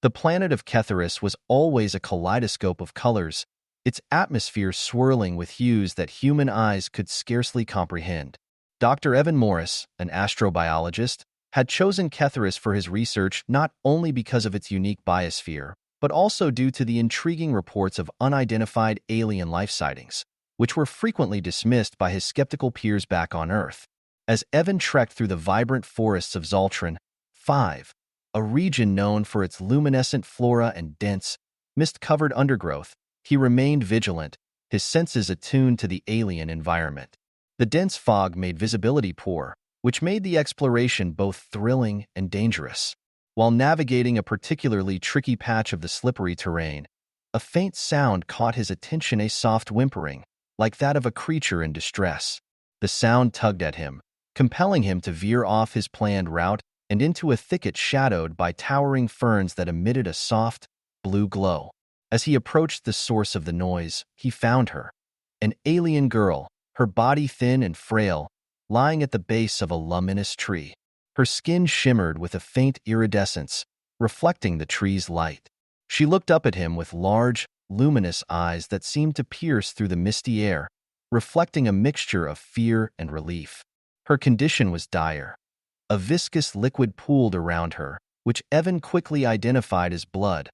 The planet of Cthis was always a kaleidoscope of colors, its atmosphere swirling with hues that human eyes could scarcely comprehend. Dr. Evan Morris, an astrobiologist, had chosen Cthis for his research not only because of its unique biosphere, but also due to the intriguing reports of unidentified alien life sightings, which were frequently dismissed by his skeptical peers back on Earth. As Evan trekked through the vibrant forests of Zoltran 5, a region known for its luminescent flora and dense, mist-covered undergrowth, he remained vigilant, his senses attuned to the alien environment. The dense fog made visibility poor, which made the exploration both thrilling and dangerous. While navigating a particularly tricky patch of the slippery terrain, a faint sound caught his attention, a soft whimpering, like that of a creature in distress. The sound tugged at him, compelling him to veer off his planned route and into a thicket shadowed by towering ferns that emitted a soft, blue glow. As he approached the source of the noise, he found her. An alien girl, her body thin and frail, lying at the base of a luminous tree. Her skin shimmered with a faint iridescence, reflecting the tree's light. She looked up at him with large, luminous eyes that seemed to pierce through the misty air, reflecting a mixture of fear and relief. Her condition was dire. A viscous liquid pooled around her, which Evan quickly identified as blood,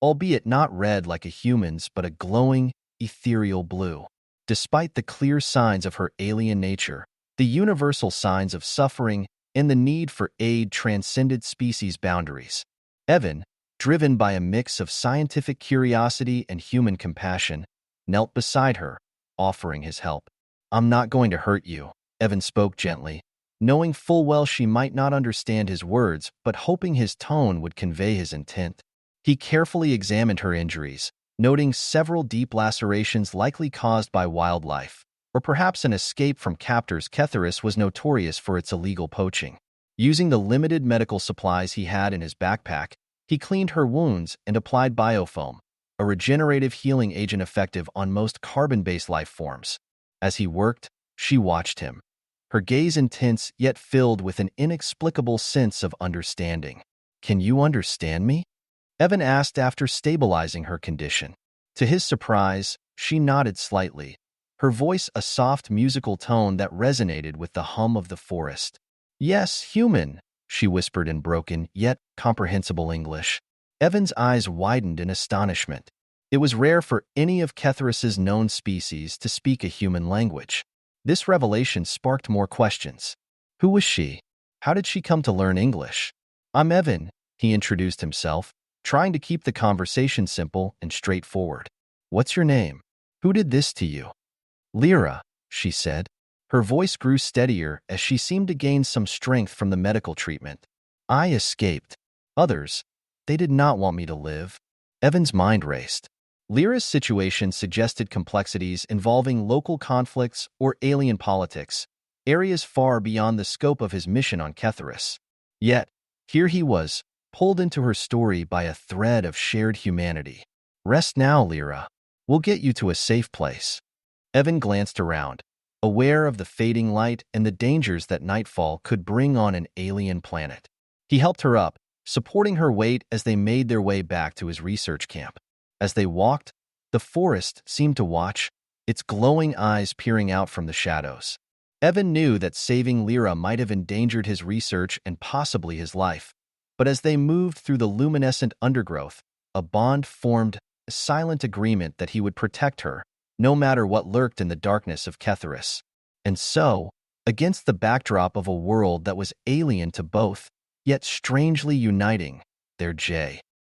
albeit not red like a human's but a glowing, ethereal blue. Despite the clear signs of her alien nature, the universal signs of suffering and the need for aid transcended species boundaries. Evan, driven by a mix of scientific curiosity and human compassion, knelt beside her, offering his help. "I'm not going to hurt you," Evan spoke gently, knowing full well she might not understand his words but hoping his tone would convey his intent. He carefully examined her injuries, noting several deep lacerations likely caused by wildlife, or perhaps an escape from captors. Cthis was notorious for its illegal poaching. Using the limited medical supplies he had in his backpack, he cleaned her wounds and applied biofoam, a regenerative healing agent effective on most carbon-based life forms. As he worked, she watched him, her gaze intense yet filled with an inexplicable sense of understanding. "Can you understand me?" Evan asked after stabilizing her condition. To his surprise, she nodded slightly, her voice a soft musical tone that resonated with the hum of the forest. "Yes, human," she whispered in broken yet comprehensible English. Evan's eyes widened in astonishment. It was rare for any of Cthis's known species to speak a human language. This revelation sparked more questions. Who was she? How did she come to learn English? "I'm Evan," he introduced himself, trying to keep the conversation simple and straightforward. "What's your name? Who did this to you?" "Lyra," she said. Her voice grew steadier as she seemed to gain some strength from the medical treatment. "I escaped. Others, they did not want me to live." Evan's mind raced. Lyra's situation suggested complexities involving local conflicts or alien politics, areas far beyond the scope of his mission on Cthis. Yet, here he was, pulled into her story by a thread of shared humanity. "Rest now, Lyra. We'll get you to a safe place." Evan glanced around, aware of the fading light and the dangers that nightfall could bring on an alien planet. He helped her up, supporting her weight as they made their way back to his research camp. As they walked, the forest seemed to watch, its glowing eyes peering out from the shadows. Evan knew that saving Lyra might have endangered his research and possibly his life, but as they moved through the luminescent undergrowth, a bond formed, a silent agreement that he would protect her, no matter what lurked in the darkness of Cthis. And so, against the backdrop of a world that was alien to both, yet strangely uniting,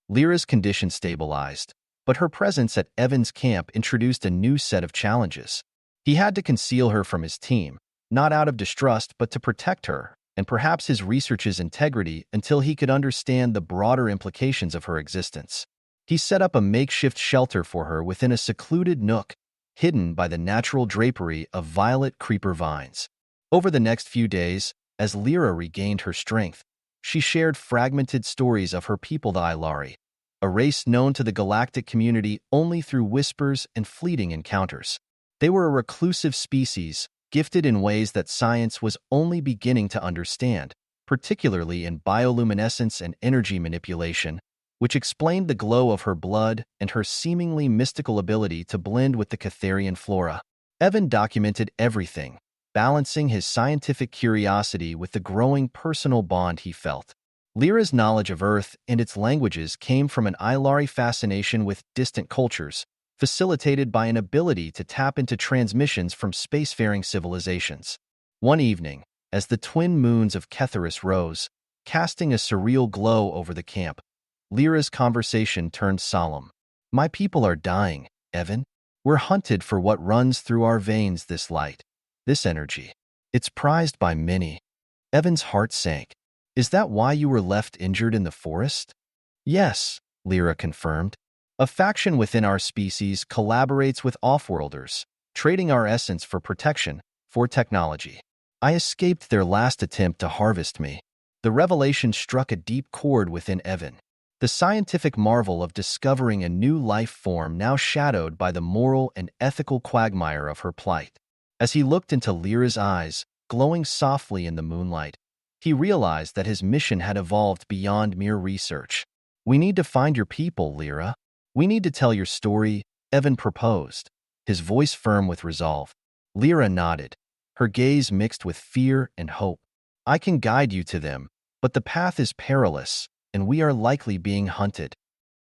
Lyra's condition stabilized, but her presence at Evan's camp introduced a new set of challenges. He had to conceal her from his team, not out of distrust but to protect her, and perhaps his research's integrity until he could understand the broader implications of her existence. He set up a makeshift shelter for her within a secluded nook, hidden by the natural drapery of violet creeper vines. Over the next few days, as Lyra regained her strength, she shared fragmented stories of her people, the Ilari, a race known to the galactic community only through whispers and fleeting encounters. They were a reclusive species, gifted in ways that science was only beginning to understand, particularly in bioluminescence and energy manipulation, which explained the glow of her blood and her seemingly mystical ability to blend with the Ctharian flora. Evan documented everything, balancing his scientific curiosity with the growing personal bond he felt. Lyra's knowledge of Earth and its languages came from an Ilari fascination with distant cultures, facilitated by an ability to tap into transmissions from spacefaring civilizations. One evening, as the twin moons of Cthis rose, casting a surreal glow over the camp, Lyra's conversation turned solemn. "My people are dying, Evan. We're hunted for what runs through our veins, this light, this energy. It's prized by many." Evan's heart sank. "Is that why you were left injured in the forest?" "Yes," Lyra confirmed. "A faction within our species collaborates with offworlders, trading our essence for protection, for technology. I escaped their last attempt to harvest me." The revelation struck a deep chord within Evan. The scientific marvel of discovering a new life form now shadowed by the moral and ethical quagmire of her plight. As he looked into Lyra's eyes, glowing softly in the moonlight, he realized that his mission had evolved beyond mere research. "We need to find your people, Lyra. We need to tell your story," Evan proposed, his voice firm with resolve. Lyra nodded, her gaze mixed with fear and hope. "I can guide you to them, but the path is perilous, and we are likely being hunted."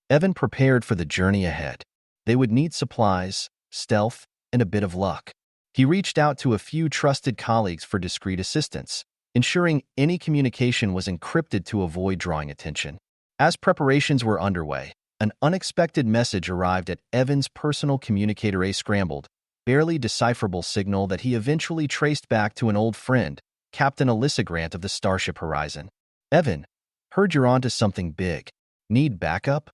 Evan prepared for the journey ahead. They would need supplies, stealth, and a bit of luck. He reached out to a few trusted colleagues for discreet assistance, ensuring any communication was encrypted to avoid drawing attention. As preparations were underway, an unexpected message arrived at Evan's personal communicator, a scrambled, barely decipherable signal that he eventually traced back to an old friend, Captain Alyssa Grant of the Starship Horizon. "Evan, heard you're onto something big. Need backup?"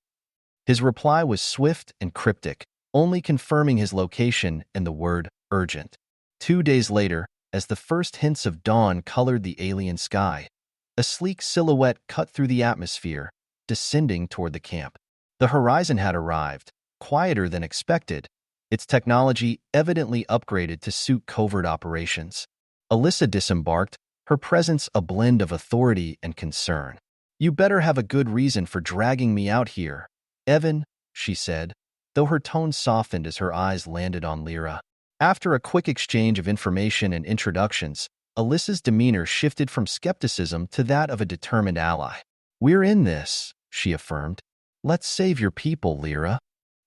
His reply was swift and cryptic, only confirming his location and the word urgent. 2 days later, as the first hints of dawn colored the alien sky, a sleek silhouette cut through the atmosphere, descending toward the camp. The Horizon had arrived, quieter than expected, its technology evidently upgraded to suit covert operations. Alyssa disembarked, her presence a blend of authority and concern. "You better have a good reason for dragging me out here, Evan," she said, though her tone softened as her eyes landed on Lyra. After a quick exchange of information and introductions, Alyssa's demeanor shifted from skepticism to that of a determined ally. "We're in this," she affirmed. "Let's save your people, Lyra."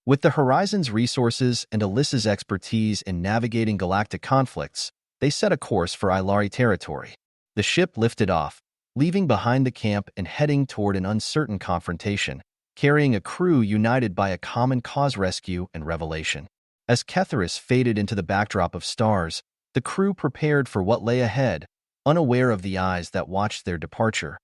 With the Horizon's resources and Alyssa's expertise in navigating galactic conflicts, they set a course for Ilari territory. The ship lifted off, leaving behind the camp and heading toward an uncertain confrontation, carrying a crew united by a common cause: rescue and revelation. As Cthis faded into the backdrop of stars, the crew prepared for what lay ahead, unaware of the eyes that watched their departure,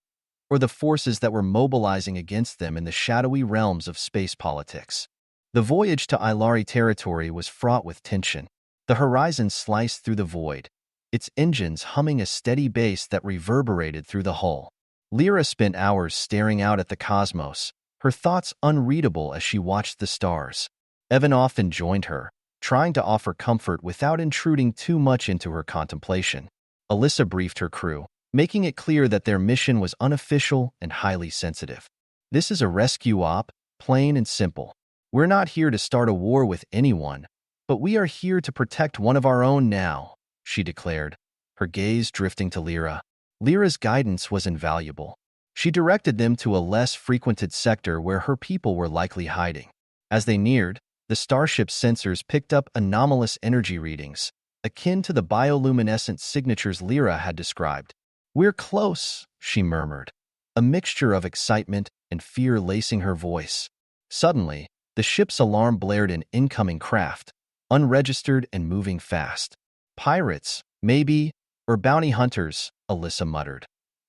or the forces that were mobilizing against them in the shadowy realms of space politics. The voyage to Ilari territory was fraught with tension. The Horizon sliced through the void, its engines humming a steady bass that reverberated through the hull. Lyra spent hours staring out at the cosmos, her thoughts unreadable as she watched the stars. Evan often joined her, trying to offer comfort without intruding too much into her contemplation. Alyssa briefed her crew, making it clear that their mission was unofficial and highly sensitive. "This is a rescue op, plain and simple. We're not here to start a war with anyone, but we are here to protect one of our own now," she declared, her gaze drifting to Lyra. Lyra's guidance was invaluable. She directed them to a less frequented sector where her people were likely hiding. As they neared, the starship's sensors picked up anomalous energy readings, akin to the bioluminescent signatures Lyra had described. "We're close," she murmured, a mixture of excitement and fear lacing her voice. Suddenly, the ship's alarm blared an incoming craft, unregistered and moving fast. "Pirates, maybe, or bounty hunters," Alyssa muttered,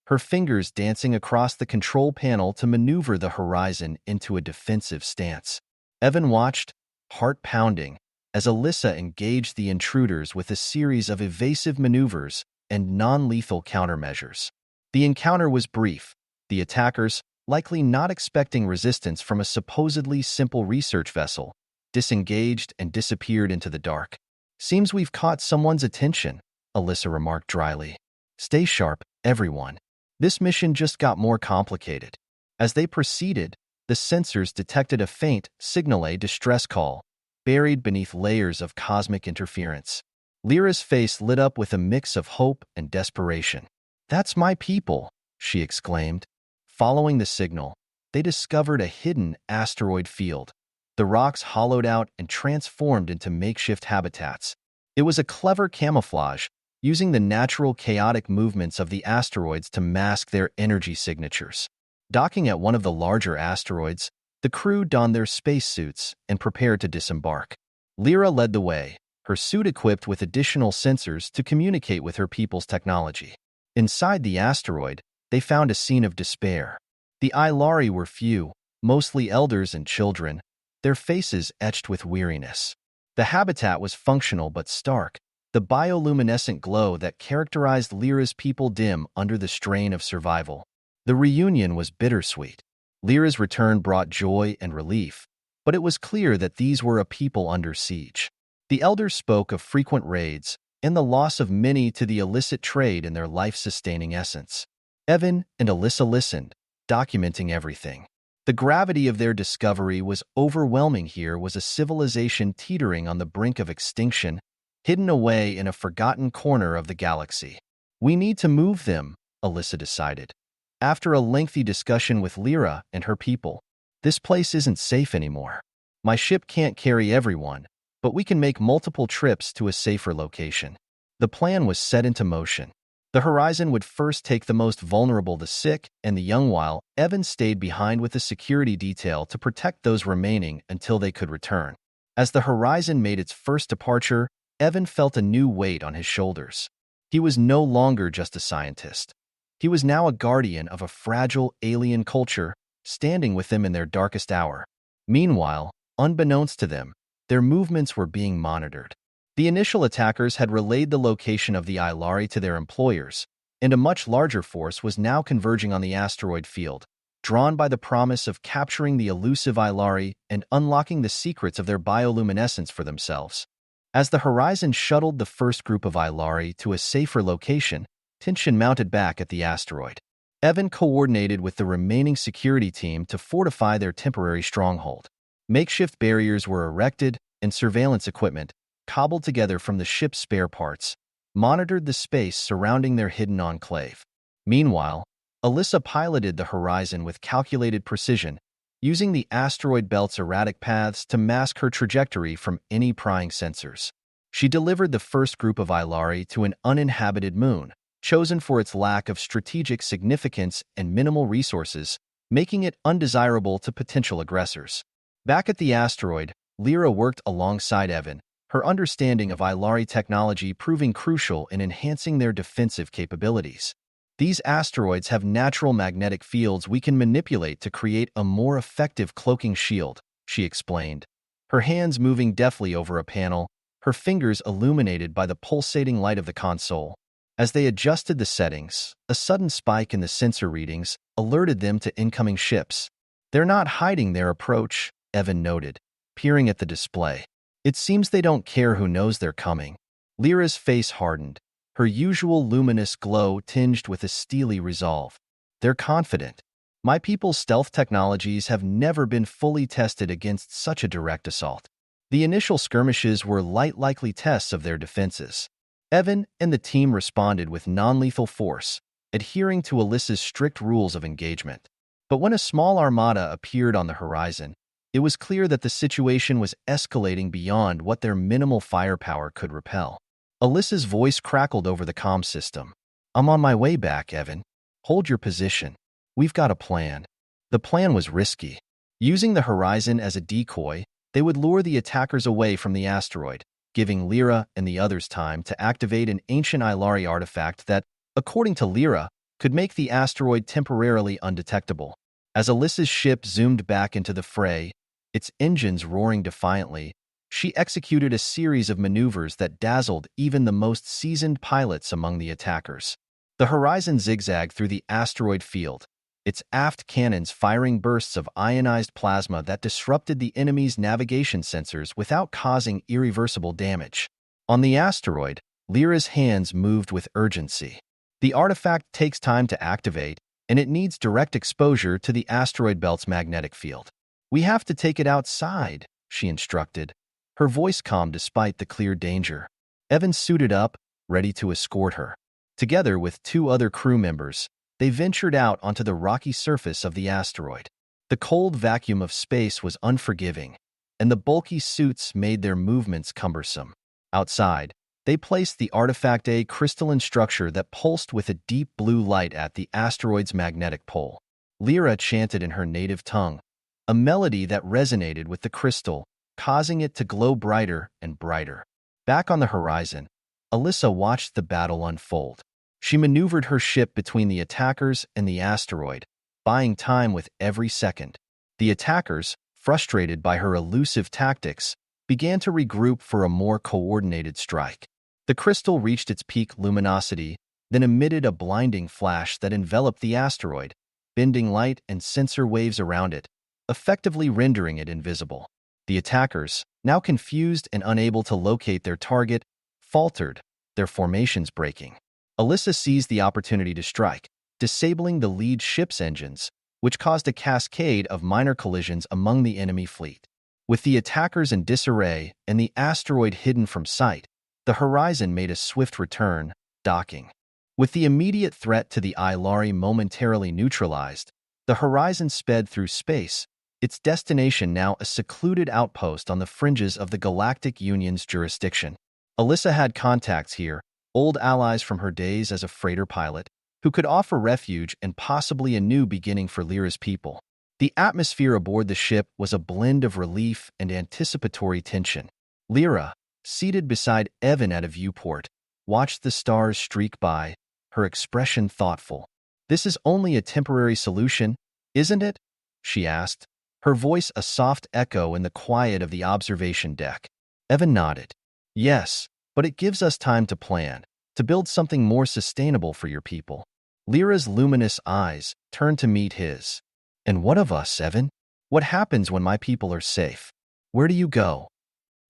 her fingers dancing across the control panel to maneuver the Horizon into a defensive stance. Evan watched, heart pounding, as Alyssa engaged the intruders with a series of evasive maneuvers and non-lethal countermeasures. The encounter was brief, the attackers, likely not expecting resistance from a supposedly simple research vessel, disengaged and disappeared into the dark. "Seems we've caught someone's attention," Alyssa remarked dryly. "Stay sharp, everyone. This mission just got more complicated." As they proceeded, the the sensors detected a faint signal, a distress call, buried beneath layers of cosmic interference. Lyra's face lit up with a mix of hope and desperation. "That's my people," she exclaimed. Following the signal, they discovered a hidden asteroid field. The rocks hollowed out and transformed into makeshift habitats. It was a clever camouflage, using the natural chaotic movements of the asteroids to mask their energy signatures. Docking at one of the larger asteroids, the crew donned their spacesuits and prepared to disembark. Lyra led the way, her suit equipped with additional sensors to communicate with her people's technology. Inside the asteroid, they found a scene of despair. The Ilari were few, mostly elders and children, their faces etched with weariness. The habitat was functional but stark, the bioluminescent glow that characterized Lyra's people dim under the strain of survival. The reunion was bittersweet. Lyra's return brought joy and relief, but it was clear that these were a people under siege. The elders spoke of frequent raids and the loss of many to the illicit trade in their life-sustaining essence. Evan and Alyssa listened, documenting everything. The gravity of their discovery was overwhelming. Here was a civilization teetering on the brink of extinction, hidden away in a forgotten corner of the galaxy. "We need to move them," Alyssa decided. After a lengthy discussion with Lyra and her people, "This place isn't safe anymore. My ship can't carry everyone, but we can make multiple trips to a safer location." The plan was set into motion. The Horizon would first take the most vulnerable, the sick and the young, while Evan stayed behind with a security detail to protect those remaining until they could return. As the Horizon made its first departure, Evan felt a new weight on his shoulders. He was no longer just a scientist. He was now a guardian of a fragile alien culture, standing with them in their darkest hour. Meanwhile, unbeknownst to them, their movements were being monitored. The initial attackers had relayed the location of the Ilari to their employers, and a much larger force was now converging on the asteroid field, drawn by the promise of capturing the elusive Ilari and unlocking the secrets of their bioluminescence for themselves. As the Horizon shuttled the first group of Ilari to a safer location, tension mounted back at the asteroid. Evan coordinated with the remaining security team to fortify their temporary stronghold. Makeshift barriers were erected, and surveillance equipment, cobbled together from the ship's spare parts, monitored the space surrounding their hidden enclave. Meanwhile, Alyssa piloted the Horizon with calculated precision, using the asteroid belt's erratic paths to mask her trajectory from any prying sensors. She delivered the first group of Ilari to an uninhabited moon, chosen for its lack of strategic significance and minimal resources, making it undesirable to potential aggressors. Back at the asteroid, Lyra worked alongside Evan, her understanding of Ilari technology proving crucial in enhancing their defensive capabilities. "These asteroids have natural magnetic fields we can manipulate to create a more effective cloaking shield," she explained, her hands moving deftly over a panel, her fingers illuminated by the pulsating light of the console. As they adjusted the settings, a sudden spike in the sensor readings alerted them to incoming ships. "They're not hiding their approach," Evan noted, peering at the display. "It seems they don't care who knows they're coming." Lyra's face hardened, her usual luminous glow tinged with a steely resolve. "They're confident. My people's stealth technologies have never been fully tested against such a direct assault." The initial skirmishes were light, likely tests of their defenses. Evan and the team responded with non-lethal force, adhering to Alyssa's strict rules of engagement. But when a small armada appeared on the horizon, it was clear that the situation was escalating beyond what their minimal firepower could repel. Alyssa's voice crackled over the comm system. "I'm on my way back, Evan. Hold your position. We've got a plan." The plan was risky. Using the Horizon as a decoy, they would lure the attackers away from the asteroid, giving Lyra and the others time to activate an ancient Ilari artifact that, according to Lyra, could make the asteroid temporarily undetectable. As Alyssa's ship zoomed back into the fray, its engines roaring defiantly, she executed a series of maneuvers that dazzled even the most seasoned pilots among the attackers. The Horizon zigzagged through the asteroid field, its aft cannons firing bursts of ionized plasma that disrupted the enemy's navigation sensors without causing irreversible damage. On the asteroid, Lyra's hands moved with urgency. "The artifact takes time to activate, and it needs direct exposure to the asteroid belt's magnetic field. We have to take it outside, she instructed, her voice calm despite the clear danger. Evan suited up, ready to escort her. Together with 2 other crew members, they ventured out onto the rocky surface of the asteroid. The cold vacuum of space was unforgiving, and the bulky suits made their movements cumbersome. Outside, they placed the Artifact A crystalline structure that pulsed with a deep blue light at the asteroid's magnetic pole. Lyra chanted in her native tongue, a melody that resonated with the crystal, causing it to glow brighter and brighter. Back on the horizon, Alyssa watched the battle unfold. She maneuvered her ship between the attackers and the asteroid, buying time with every second. The attackers, frustrated by her elusive tactics, began to regroup for a more coordinated strike. The crystal reached its peak luminosity, then emitted a blinding flash that enveloped the asteroid, bending light and sensor waves around it, effectively rendering it invisible. The attackers, now confused and unable to locate their target, faltered, their formations breaking. Alyssa seized the opportunity to strike, disabling the lead ship's engines, which caused a cascade of minor collisions among the enemy fleet. With the attackers in disarray and the asteroid hidden from sight, the Horizon made a swift return, docking. With the immediate threat to the Ilari momentarily neutralized, the Horizon sped through space, its destination now a secluded outpost on the fringes of the Galactic Union's jurisdiction. Alyssa had contacts here, old allies from her days as a freighter pilot, who could offer refuge and possibly a new beginning for Lyra's people. The atmosphere aboard the ship was a blend of relief and anticipatory tension. Lyra, seated beside Evan at a viewport, watched the stars streak by, her expression thoughtful. "This is only a temporary solution, isn't it?" she asked, her voice a soft echo in the quiet of the observation deck. Evan nodded. "Yes, but it gives us time to plan, to build something more sustainable for your people." Lyra's luminous eyes turned to meet his. "And what of us, Evan? What happens when my people are safe? Where do you go?"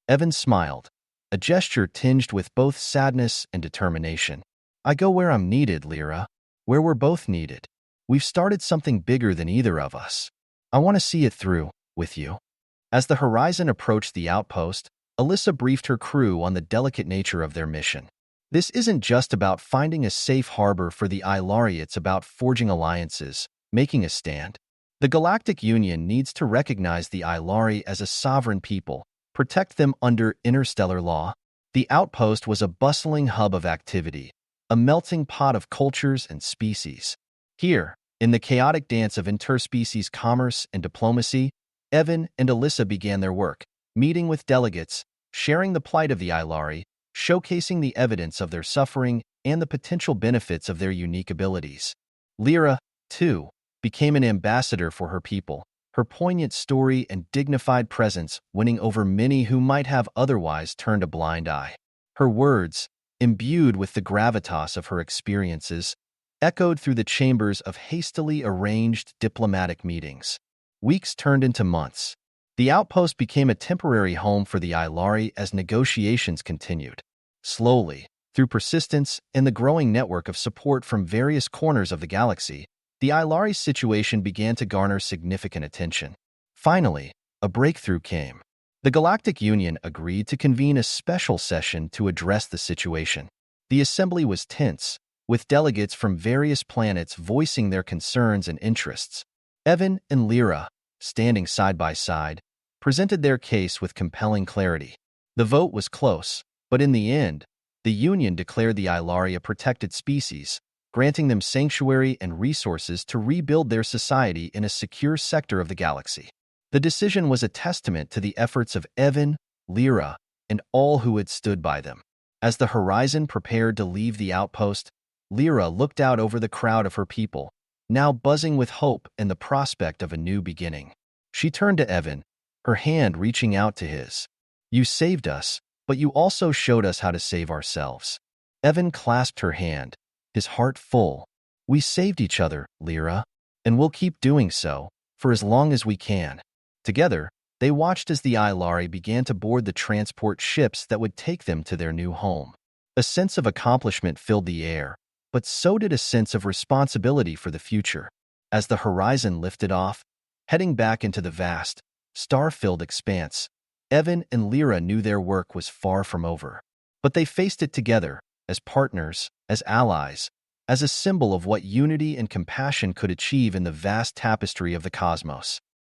Evan smiled, a gesture tinged with both sadness and determination. "I go where I'm needed, Lyra, where we're both needed. We've started something bigger than either of us. I want to see it through, with you." As the Horizon approached the outpost, Alyssa briefed her crew on the delicate nature of their mission. This isn't just about finding a safe harbor for the Ilari, it's about forging alliances, making a stand. The Galactic Union needs to recognize the Ilari as a sovereign people, protect them under interstellar law. The outpost was a bustling hub of activity, a melting pot of cultures and species. Here, in the chaotic dance of interspecies commerce and diplomacy, Evan and Alyssa began their work, meeting with delegates, sharing the plight of the Ilari, showcasing the evidence of their suffering and the potential benefits of their unique abilities. Lyra, too, became an ambassador for her people, her poignant story and dignified presence winning over many who might have otherwise turned a blind eye. Her words, imbued with the gravitas of her experiences, echoed through the chambers of hastily arranged diplomatic meetings. Weeks turned into months. The outpost became a temporary home for the Ilari as negotiations continued. Slowly, through persistence and the growing network of support from various corners of the galaxy, the Ilari's situation began to garner significant attention. Finally, a breakthrough came. The Galactic Union agreed to convene a special session to address the situation. The assembly was tense, with delegates from various planets voicing their concerns and interests. Evan and Lyra, standing side by side, presented their case with compelling clarity. The vote was close, but in the end, the Union declared the Ilari a protected species, granting them sanctuary and resources to rebuild their society in a secure sector of the galaxy. The decision was a testament to the efforts of Evan, Lyra, and all who had stood by them. As the Horizon prepared to leave the outpost, Lyra looked out over the crowd of her people, now buzzing with hope and the prospect of a new beginning. She turned to Evan, her hand reaching out to his. "You saved us, but you also showed us how to save ourselves." Evan clasped her hand, his heart full. "We saved each other, Lyra, and we'll keep doing so, for as long as we can." Together, they watched as the Ilari began to board the transport ships that would take them to their new home. A sense of accomplishment filled the air, but so did a sense of responsibility for the future. As the horizon lifted off, heading back into the vast, star-filled expanse, Evan and Lyra knew their work was far from over. But they faced it together, as partners, as allies, as a symbol of what unity and compassion could achieve in the vast tapestry of the cosmos.